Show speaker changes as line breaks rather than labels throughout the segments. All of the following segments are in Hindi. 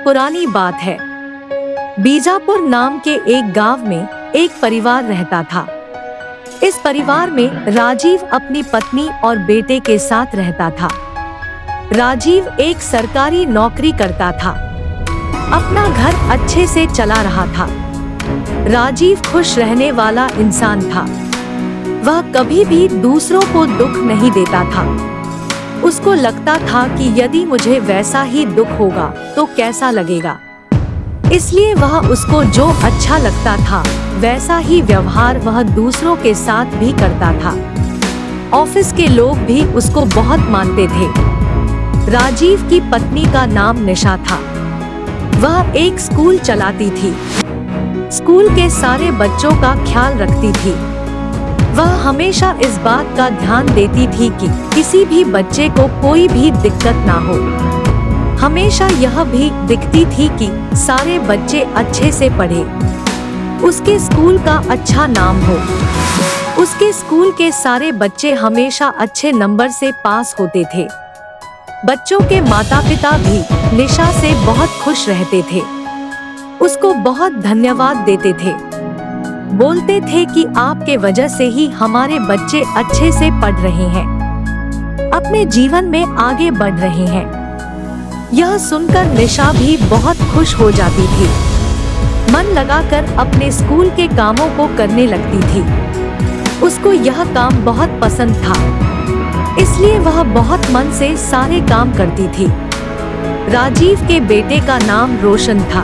पुरानी बात है। बीजापुर नाम के एक गांव में एक परिवार रहता था। इस परिवार में राजीव अपनी पत्नी और बेटे के साथ रहता था। राजीव एक सरकारी नौकरी करता था। अपना घर अच्छे से चला रहा था। राजीव खुश रहने वाला इंसान था। वह कभी भी दूसरों को दुख नहीं देता था। उसको लगता था कि यदि मुझे वैसा ही दुख होगा तो कैसा लगेगा। इसलिए वह उसको जो अच्छा लगता था वैसा ही व्यवहार वह दूसरों के साथ भी करता था। ऑफिस के लोग भी उसको बहुत मानते थे। राजीव की पत्नी का नाम निशा था। वह एक स्कूल चलाती थी। स्कूल के सारे बच्चों का ख्याल रखती थी। वह हमेशा इस बात का ध्यान देती थी कि किसी भी बच्चे को कोई भी दिक्कत ना हो। हमेशा यह भी दिखती थी कि सारे बच्चे अच्छे से पढ़े, उसके स्कूल का अच्छा नाम हो। उसके स्कूल के सारे बच्चे हमेशा अच्छे नंबर से पास होते थे। बच्चों के माता पिता भी निशा से बहुत खुश रहते थे। उसको बहुत धन्यवाद देते थे। बोलते थे कि आपके वजह से ही हमारे बच्चे अच्छे से पढ़ रहे हैं, अपने जीवन में आगे बढ़ रहे हैं। यह सुनकर निशा भी बहुत खुश हो जाती थी। मन लगाकर अपने स्कूल के कामों को करने लगती थी। उसको यह काम बहुत पसंद था, इसलिए वह बहुत मन से सारे काम करती थी। राजीव के बेटे का नाम रोशन था।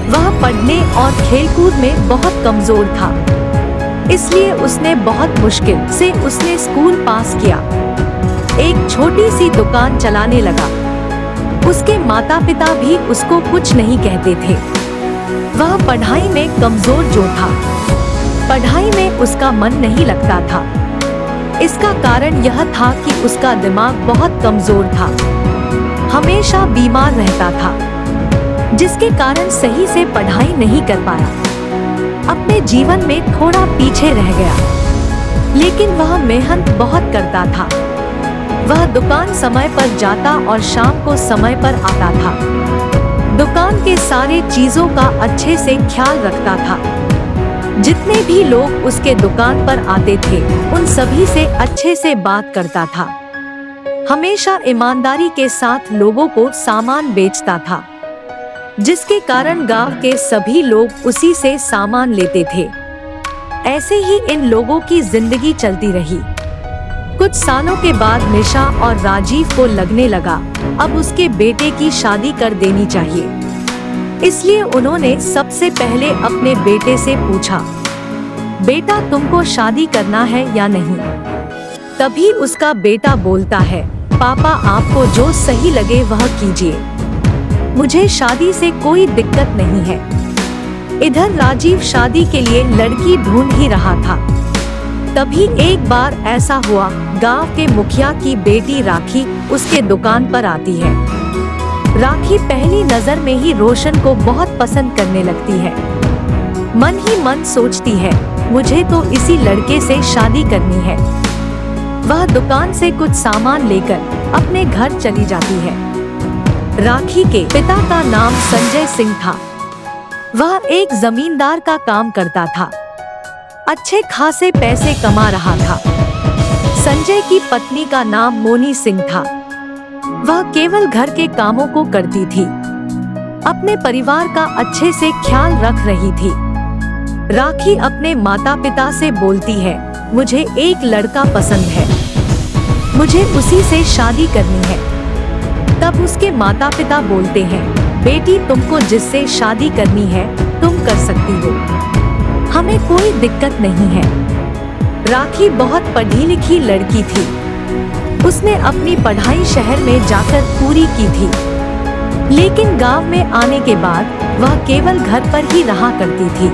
वह पढ़ने और खेलकूद में बहुत कमजोर था, इसलिए उसने बहुत मुश्किल से उसने स्कूल पास किया। एक छोटी सी दुकान चलाने लगा। उसके माता पिता भी उसको कुछ नहीं कहते थे। वह पढ़ाई में कमजोर जो था, पढ़ाई में उसका मन नहीं लगता था। इसका कारण यह था कि उसका दिमाग बहुत कमजोर था। हमेशा बीमार रहता था, जिसके कारण सही से पढ़ाई नहीं कर पाया। अपने जीवन में थोड़ा पीछे रह गया, लेकिन वह मेहनत बहुत करता था। वह दुकान समय पर जाता और शाम को समय पर आता था। दुकान के सारे चीजों का अच्छे से ख्याल रखता था। जितने भी लोग उसके दुकान पर आते थे उन सभी से अच्छे से बात करता था। हमेशा ईमानदारी के साथ लोगों को सामान बेचता था, जिसके कारण गांव के सभी लोग उसी से सामान लेते थे। ऐसे ही इन लोगों की जिंदगी चलती रही। कुछ सालों के बाद निशा और राजीव को लगने लगा अब उसके बेटे की शादी कर देनी चाहिए। इसलिए उन्होंने सबसे पहले अपने बेटे से पूछा, बेटा तुमको शादी करना है या नहीं? तभी उसका बेटा बोलता है, पापा आपको जो सही लगे वह कीजिए, मुझे शादी से कोई दिक्कत नहीं है। इधर राजीव शादी के लिए लड़की ढूंढ ही रहा था। तभी एक बार ऐसा हुआ, गांव के मुखिया की बेटी राखी उसके दुकान पर आती है। राखी पहली नजर में ही रोशन को बहुत पसंद करने लगती है। मन ही मन सोचती है, मुझे तो इसी लड़के से शादी करनी है। वह दुकान से कुछ सामान लेकर अपने घर चली जाती है। राखी के पिता का नाम संजय सिंह था। वह एक जमींदार का काम करता था। अच्छे खासे पैसे कमा रहा था। संजय की पत्नी का नाम मोनी सिंह था। वह केवल घर के कामों को करती थी, अपने परिवार का अच्छे से ख्याल रख रही थी। राखी अपने माता पिता से बोलती है, मुझे एक लड़का पसंद है, मुझे उसी से शादी करनी है। तब उसके माता पिता बोलते हैं, बेटी तुमको जिससे शादी करनी है तुम कर सकती हो, हमें कोई दिक्कत नहीं है। राखी बहुत पढ़ी लिखी लड़की थी। उसने अपनी पढ़ाई शहर में जाकर पूरी की थी, लेकिन गांव में आने के बाद वह केवल घर पर ही रहा करती थी।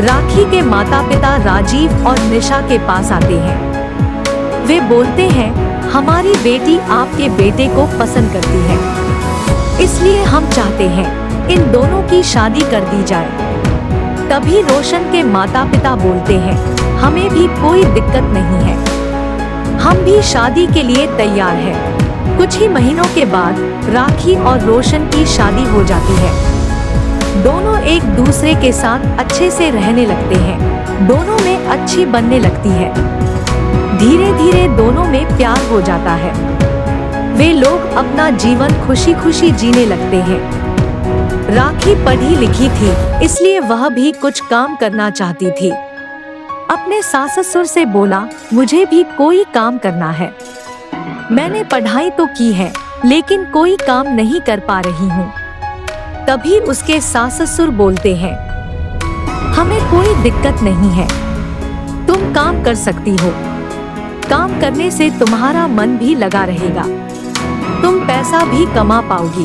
राखी के माता पिता राजीव और निशा के पास आते हैं। वे बोलते हैं, हमारी बेटी आपके बेटे को पसंद करती है, इसलिए हम चाहते हैं इन दोनों की शादी कर दी जाए। तभी रोशन के माता पिता बोलते हैं, हमें भी कोई दिक्कत नहीं है, हम भी शादी के लिए तैयार हैं। कुछ ही महीनों के बाद राखी और रोशन की शादी हो जाती है। दोनों एक दूसरे के साथ अच्छे से रहने लगते हैं। दोनों में अच्छी बनने लगती है। धीरे धीरे दोनों में प्यार हो जाता है। वे लोग अपना जीवन खुशी खुशी जीने लगते हैं। राखी पढ़ी लिखी थी, इसलिए वह भी कुछ काम करना चाहती थी। अपने सास ससुर से बोला, मुझे भी कोई काम करना है। मैंने पढ़ाई तो की है, लेकिन कोई काम नहीं कर पा रही हूँ। तभी उसके सास ससुर बोलते हैं, हमें कोई दिक्कत नहीं है, तुम काम कर सकती हो। काम करने से तुम्हारा मन भी लगा रहेगा, तुम पैसा भी कमा पाओगी।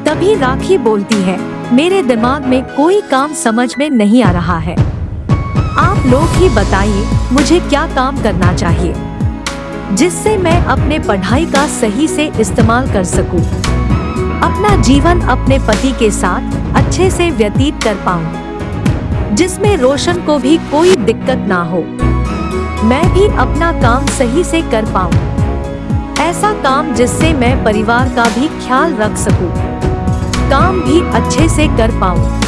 तभी राखी बोलती है, मेरे दिमाग में कोई काम समझ में नहीं आ रहा है। आप लोग ही बताइए मुझे क्या काम करना चाहिए, जिससे मैं अपने पढ़ाई का सही से इस्तेमाल कर सकूं, अपना जीवन अपने पति के साथ अच्छे से व्यतीत कर पाऊं, जिसमें रोशन को भी कोई दिक्कत ना हो, मैं भी अपना काम सही से कर पाऊं। ऐसा काम जिससे मैं परिवार का भी ख्याल रख सकूं, काम भी अच्छे से कर पाऊं।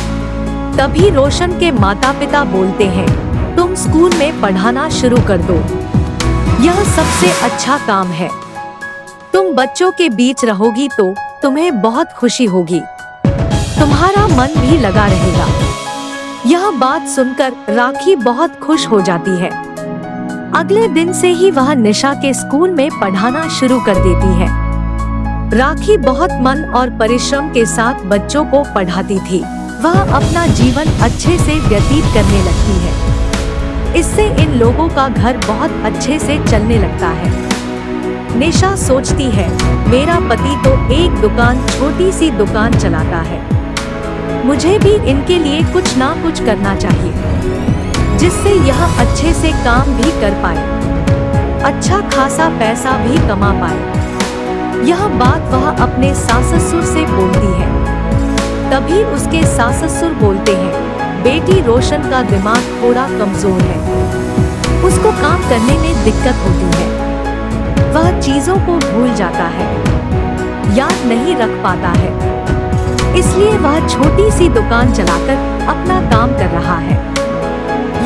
तभी रोशन के माता पिता बोलते हैं, तुम स्कूल में पढ़ाना शुरू कर दो, यह सबसे अच्छा काम है। तुम बच्चों के बीच रहोगी तो तुम्हें बहुत खुशी होगी, तुम्हारा मन भी लगा रहेगा। यह बात सुनकर राखी बहुत खुश हो जाती है। अगले दिन से ही वह निशा के स्कूल में पढ़ाना शुरू कर देती है। राखी बहुत मन और परिश्रम के साथ बच्चों को पढ़ाती थी। वह अपना जीवन अच्छे से व्यतीत करने लगती है। इससे इन लोगों का घर बहुत अच्छे से चलने लगता है। निशा सोचती है, मेरा पति तो एक छोटी सी दुकान चलाता है, मुझे भी इनके लिए कुछ ना कुछ करना चाहिए, जिससे यह अच्छे से काम भी कर पाए, अच्छा खासा पैसा भी कमा पाए। यह बात वह अपने सास ससुर से बोलती है। तभी उसके सास ससुर बोलते हैं, बेटी रोशन का दिमाग थोड़ा कमजोर है, उसको काम करने में दिक्कत होती है, वह चीजों को भूल जाता है, याद नहीं रख पाता है, इसलिए वह छोटी सी दुकान चलाकर अपना काम कर रहा है।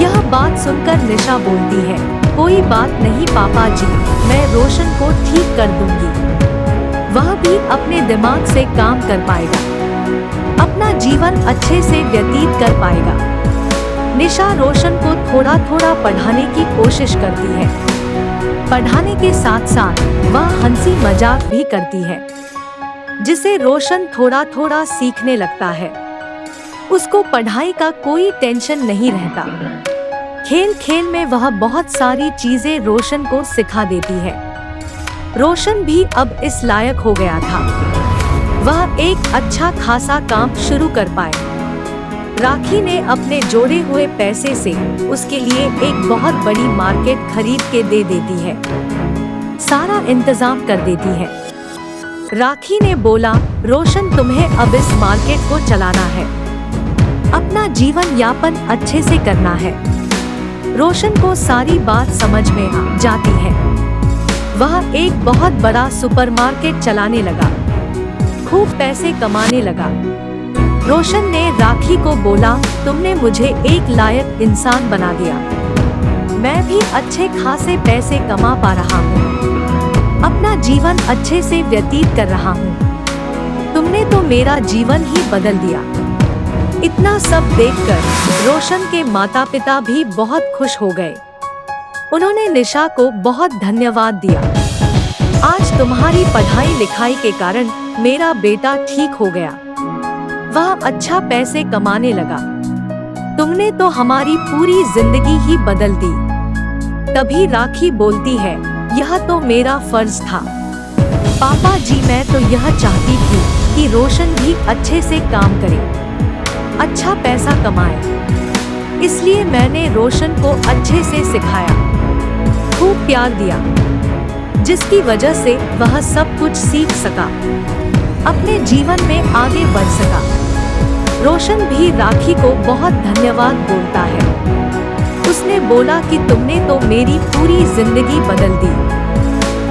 यह बात सुनकर निशा बोलती है, कोई बात नहीं पापा जी, मैं रोशन को ठीक कर दूंगी, वह भी अपने दिमाग से काम कर पाएगा, अपना जीवन अच्छे से व्यतीत कर पाएगा। निशा रोशन को थोड़ा थोड़ा पढ़ाने की कोशिश करती है। पढ़ाने के साथ साथ वह हंसी मजाक भी करती है, जिसे रोशन थोड़ा थोड़ा सीखने लगता है। उसको पढ़ाई का कोई टेंशन नहीं रहता। खेल खेल में वह बहुत सारी चीजें रोशन को सिखा देती है। रोशन भी अब इस लायक हो गया था, वह एक अच्छा खासा काम शुरू कर पाए। राखी ने अपने जोड़े हुए पैसे से उसके लिए एक बहुत बड़ी मार्केट खरीद के दे देती है, सारा इंतजाम कर देती है। राखी ने बोला, रोशन तुम्हें अब इस मार्केट को चलाना है, अपना जीवन यापन अच्छे से करना है। रोशन को सारी बात समझ में आ जाती है। वह एक बहुत बड़ा सुपरमार्केट चलाने लगा, खूब पैसे कमाने लगा। रोशन ने राखी को बोला, तुमने मुझे एक लायक इंसान बना दिया, मैं भी अच्छे खासे पैसे कमा पा रहा हूँ, अपना जीवन अच्छे से व्यतीत कर रहा हूँ, तुमने तो मेरा जीवन ही बदल दिया। इतना सब देखकर रोशन के माता पिता भी बहुत खुश हो गए। उन्होंने निशा को बहुत धन्यवाद दिया, आज तुम्हारी पढ़ाई लिखाई के कारण मेरा बेटा ठीक हो गया, वह अच्छा पैसे कमाने लगा, तुमने तो हमारी पूरी जिंदगी ही बदल दी। तभी राखी बोलती है, यह तो मेरा फर्ज था पापा जी, मैं तो यह चाहती थी कि रोशन भी अच्छे से काम करे, अच्छा पैसा कमाए, इसलिए मैंने रोशन को अच्छे से सिखाया, खूब प्यार दिया, जिसकी वजह से वह सब कुछ सीख सका, अपने जीवन में आगे बढ़ सका। रोशन भी राखी को बहुत धन्यवाद बोलता है। उसने बोला कि तुमने तो मेरी पूरी जिंदगी बदल दी,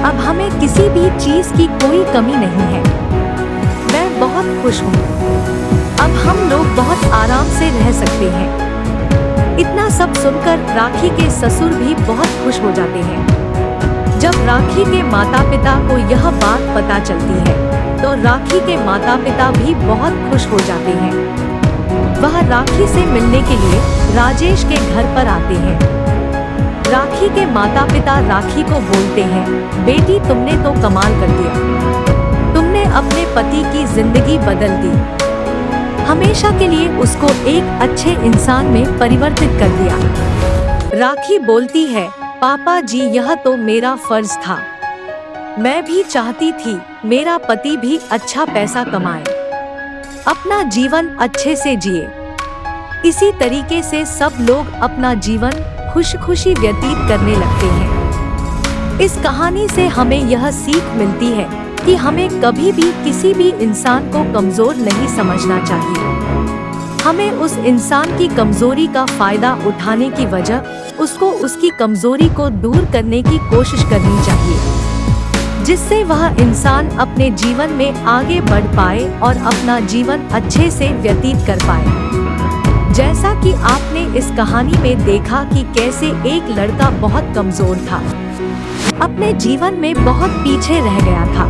अब हमें किसी भी चीज की कोई कमी नहीं है। मैं बहुत खुश हूँ। अब हम लोग बहुत आराम से रह सकते हैं। इतना सब सुनकर राखी के ससुर भी बहुत खुश हो जाते हैं। जब राखी के माता पिता को यह बात पता चलती है तो राखी के माता पिता भी बहुत खुश हो जाते हैं। वह राखी से मिलने के लिए राजेश के घर पर आते हैं। राखी के माता पिता राखी को बोलते हैं, बेटी तुमने तो कमाल कर दिया। तुमने अपने पति की जिंदगी बदल दी। हमेशा के लिए उसको एक अच्छे इंसान में परिवर्तित कर दिया। राखी बोलती है, पापा जी यह तो मेरा फर्ज था। मैं भी चाहती थी मेरा पति भी अच्छा पैसा कमाए, अपना जीवन अच्छे से जिए। इसी तरीके से सब लोग अपना जीवन खुशी व्यतीत करने लगते हैं। इस कहानी से हमें यह सीख मिलती है कि हमें कभी भी किसी भी इंसान को कमजोर नहीं समझना चाहिए। हमें उस इंसान की कमजोरी का फायदा उठाने की वजह उसको उसकी कमजोरी को दूर करने की कोशिश करनी चाहिए, जिससे वह इंसान अपने जीवन में आगे बढ़ पाए और अपना जीवन अच्छे से व्यतीत कर पाए। जैसा कि आपने इस कहानी में देखा कि कैसे एक लड़का बहुत कमजोर था, अपने जीवन में बहुत पीछे रह गया था,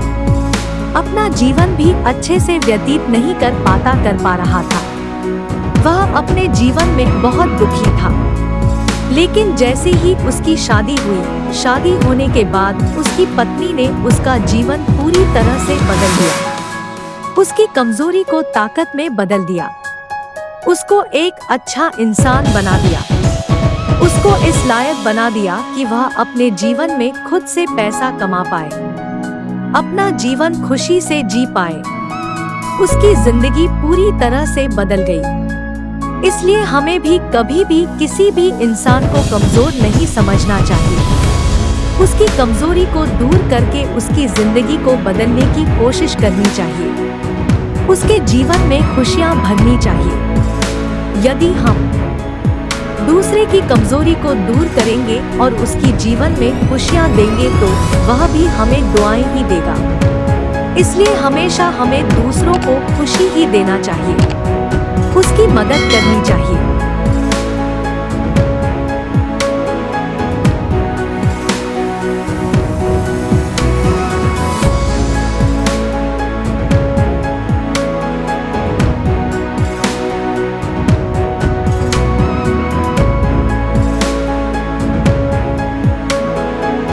अपना जीवन भी अच्छे से व्यतीत नहीं कर पा रहा था। वह अपने जीवन में बहुत दुखी था। लेकिन जैसे ही उसकी शादी हुई, शादी होने के बाद उसकी पत्नी ने उसका जीवन पूरी तरह से बदल दिया, उसकी कमजोरी को ताकत में बदल दिया, उसको एक अच्छा इंसान बना दिया, उसको इस लायक बना दिया कि वह अपने जीवन में खुद से पैसा कमा पाए, अपना जीवन खुशी से जी पाए। उसकी जिंदगी पूरी तरह से बदल गई। इसलिए हमें भी कभी भी किसी भी इंसान को कमजोर नहीं समझना चाहिए। उसकी कमजोरी को दूर करके उसकी जिंदगी को बदलने की कोशिश करनी चाहिए। उसके जीवन में खुशियां भरनी चाहिए। यदि हम दूसरे की कमजोरी को दूर करेंगे और उसकी जीवन में खुशियां देंगे तो वह भी हमें दुआएं ही देगा। इसलिए हमेशा हमें दूसरों को खुशी ही देना चाहिए, उसकी मदद करनी चाहिए।